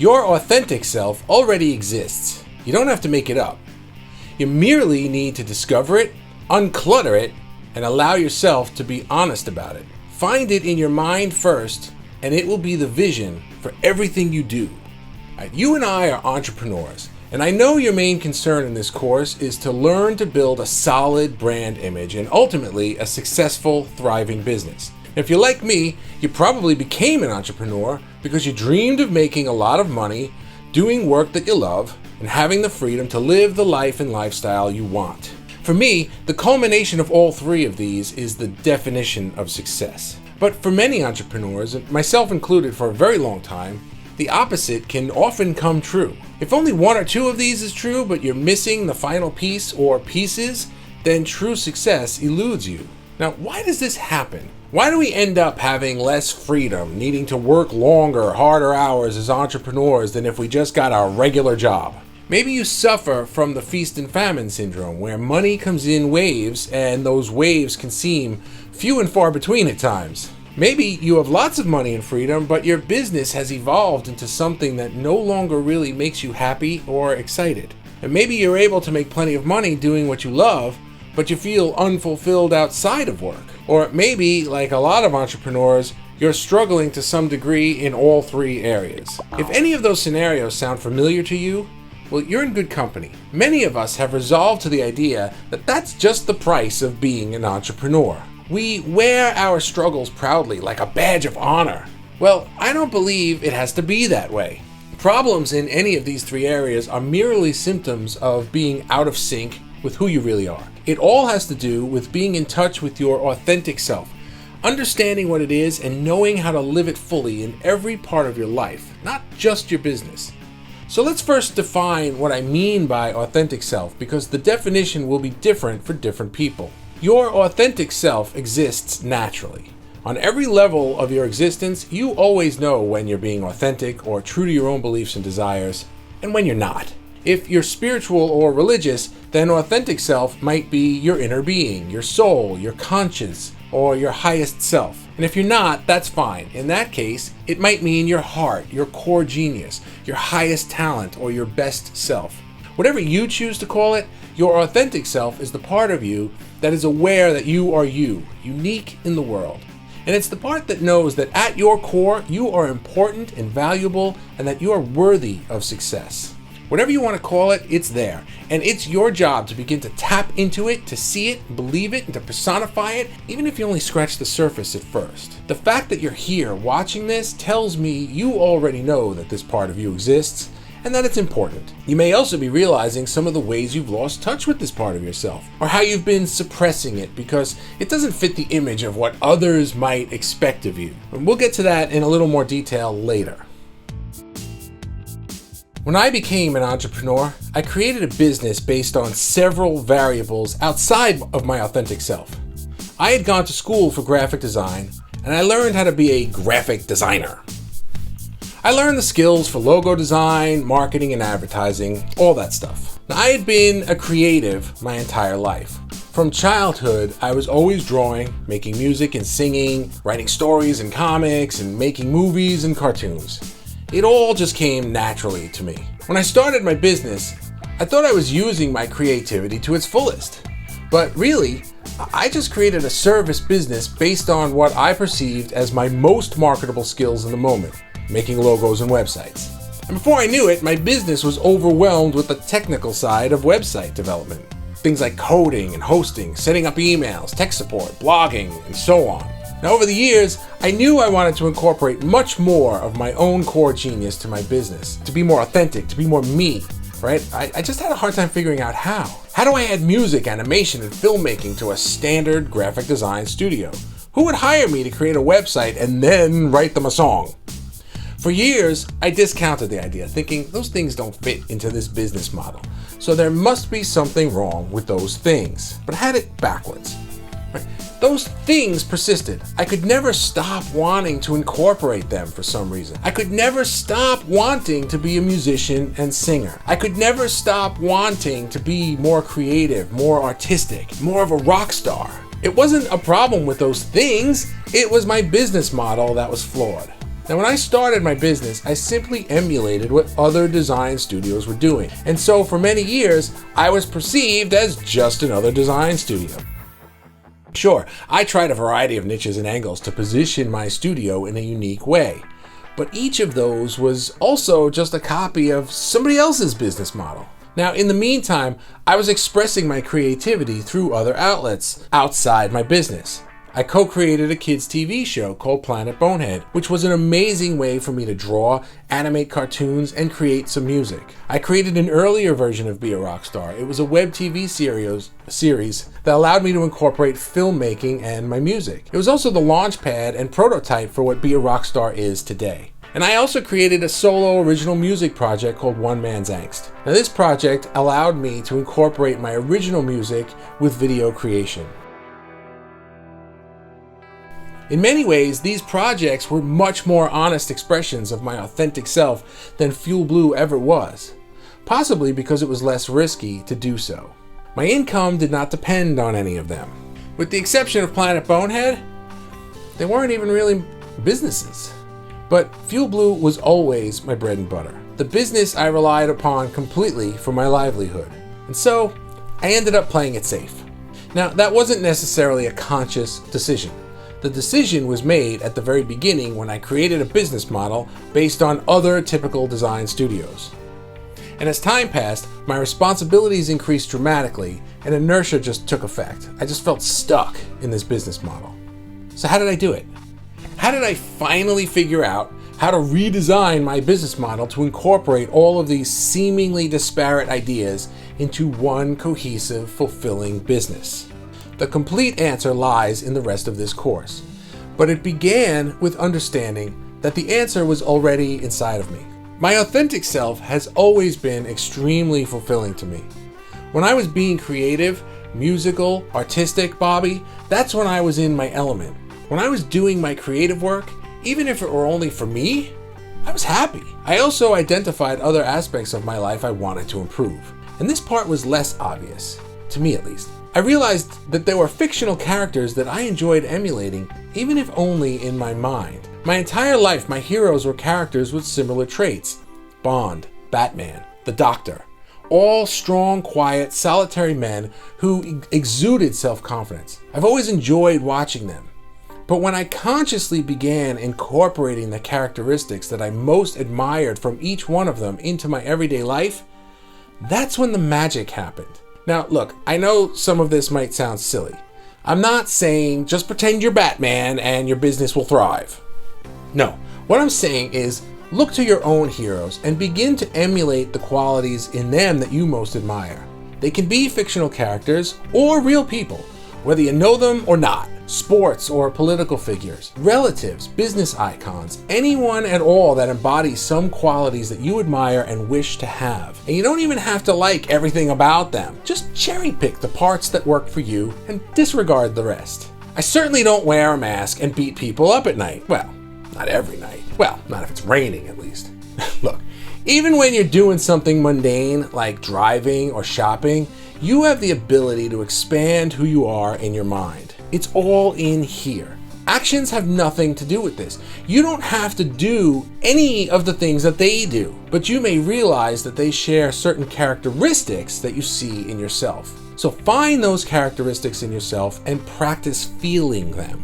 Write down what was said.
Your authentic self already exists. You don't have to make it up. You merely need to discover it, unclutter it, and allow yourself to be honest about it. Find it in your mind first, and it will be the vision for everything you do. You and I are entrepreneurs, and I know your main concern in this course is to learn to build a solid brand image and ultimately a successful, thriving business. If you're like me, you probably became an entrepreneur because you dreamed of making a lot of money, doing work that you love, and having the freedom to live the life and lifestyle you want. For me, the culmination of all three of these is the definition of success. But for many entrepreneurs, and myself included for a very long time, the opposite can often come true. If only one or two of these is true, but you're missing the final piece or pieces, then true success eludes you. Now, why does this happen? Why do we end up having less freedom, needing to work longer, harder hours as entrepreneurs than if we just got our regular job? Maybe you suffer from the feast and famine syndrome, where money comes in waves and those waves can seem few and far between at times. Maybe you have lots of money and freedom, but your business has evolved into something that no longer really makes you happy or excited. And maybe you're able to make plenty of money doing what you love, but you feel unfulfilled outside of work. Or maybe, like a lot of entrepreneurs, you're struggling to some degree in all three areas. If any of those scenarios sound familiar to you, well, you're in good company. Many of us have resolved to the idea that that's just the price of being an entrepreneur. We wear our struggles proudly like a badge of honor. Well, I don't believe it has to be that way. Problems in any of these three areas are merely symptoms of being out of sync with who you really are. It all has to do with being in touch with your authentic self, understanding what it is and knowing how to live it fully in every part of your life, not just your business. So let's first define what I mean by authentic self, because the definition will be different for different people. Your authentic self exists naturally. On every level of your existence, you always know when you're being authentic or true to your own beliefs and desires, and when you're not. If you're spiritual or religious, then authentic self might be your inner being, your soul, your conscience, or your highest self. And if you're not, that's fine. In that case, it might mean your heart, your core genius, your highest talent, or your best self. Whatever you choose to call it, your authentic self is the part of you that is aware that you are you, unique in the world. And it's the part that knows that at your core, you are important and valuable and that you are worthy of success. Whatever you want to call it, it's there. And it's your job to begin to tap into it, to see it, believe it, and to personify it, even if you only scratch the surface at first. The fact that you're here watching this tells me you already know that this part of you exists and that it's important. You may also be realizing some of the ways you've lost touch with this part of yourself, or how you've been suppressing it because it doesn't fit the image of what others might expect of you. And we'll get to that in a little more detail later. When I became an entrepreneur, I created a business based on several variables outside of my authentic self. I had gone to school for graphic design, and I learned how to be a graphic designer. I learned the skills for logo design, marketing and advertising, all that stuff. Now, I had been a creative my entire life. From childhood, I was always drawing, making music and singing, writing stories and comics, and making movies and cartoons. It all just came naturally to me. When I started my business, I thought I was using my creativity to its fullest. But really, I just created a service business based on what I perceived as my most marketable skills in the moment. Making logos and websites. And before I knew it, my business was overwhelmed with the technical side of website development. Things like coding and hosting, setting up emails, tech support, blogging, and so on. Now, over the years, I knew I wanted to incorporate much more of my own core genius to my business, to be more authentic, to be more me, right? I just had a hard time figuring out how. How do I add music, animation, and filmmaking to a standard graphic design studio? Who would hire me to create a website and then write them a song? For years, I discounted the idea, thinking those things don't fit into this business model. So there must be something wrong with those things. But I had it backwards. Right? Those things persisted. I could never stop wanting to incorporate them for some reason. I could never stop wanting to be a musician and singer. I could never stop wanting to be more creative, more artistic, more of a rock star. It wasn't a problem with those things. It was my business model that was flawed. Now, when I started my business, I simply emulated what other design studios were doing. And so for many years, I was perceived as just another design studio. Sure, I tried a variety of niches and angles to position my studio in a unique way, but each of those was also just a copy of somebody else's business model. Now, in the meantime, I was expressing my creativity through other outlets outside my business. I co-created a kids' TV show called Planet Bonehead, which was an amazing way for me to draw, animate cartoons, and create some music. I created an earlier version of Be a Rockstar. It was a web TV series that allowed me to incorporate filmmaking and my music. It was also the launch pad and prototype for what Be a Rockstar is today. And I also created a solo original music project called One Man's Angst. Now, this project allowed me to incorporate my original music with video creation. In many ways, these projects were much more honest expressions of my authentic self than Fuel Blue ever was, possibly because it was less risky to do so. My income did not depend on any of them. With the exception of Planet Bonehead, they weren't even really businesses. But Fuel Blue was always my bread and butter, the business I relied upon completely for my livelihood. And so, I ended up playing it safe. Now, that wasn't necessarily a conscious decision. The decision was made at the very beginning when I created a business model based on other typical design studios. And as time passed, my responsibilities increased dramatically and inertia just took effect. I just felt stuck in this business model. So how did I do it? How did I finally figure out how to redesign my business model to incorporate all of these seemingly disparate ideas into one cohesive, fulfilling business? The complete answer lies in the rest of this course, but it began with understanding that the answer was already inside of me. My authentic self has always been extremely fulfilling to me. When I was being creative, musical, artistic, Bobby, that's when I was in my element. When I was doing my creative work, even if it were only for me, I was happy. I also identified other aspects of my life I wanted to improve, and this part was less obvious, to me at least. I realized that there were fictional characters that I enjoyed emulating, even if only in my mind. My entire life, my heroes were characters with similar traits. Bond, Batman, the Doctor. All strong, quiet, solitary men who exuded self-confidence. I've always enjoyed watching them. But when I consciously began incorporating the characteristics that I most admired from each one of them into my everyday life, that's when the magic happened. Now, look, I know some of this might sound silly. I'm not saying just pretend you're Batman and your business will thrive. No, what I'm saying is look to your own heroes and begin to emulate the qualities in them that you most admire. They can be fictional characters or real people, whether you know them or not. Sports or political figures, relatives, business icons, anyone at all that embodies some qualities that you admire and wish to have. And you don't even have to like everything about them. Just cherry pick the parts that work for you and disregard the rest. I certainly don't wear a mask and beat people up at night. Well, not every night. Well, not if it's raining at least. Look, even when you're doing something mundane like driving or shopping, you have the ability to expand who you are in your mind. It's all in here. Actions have nothing to do with this. You don't have to do any of the things that they do, but you may realize that they share certain characteristics that you see in yourself. So find those characteristics in yourself and practice feeling them.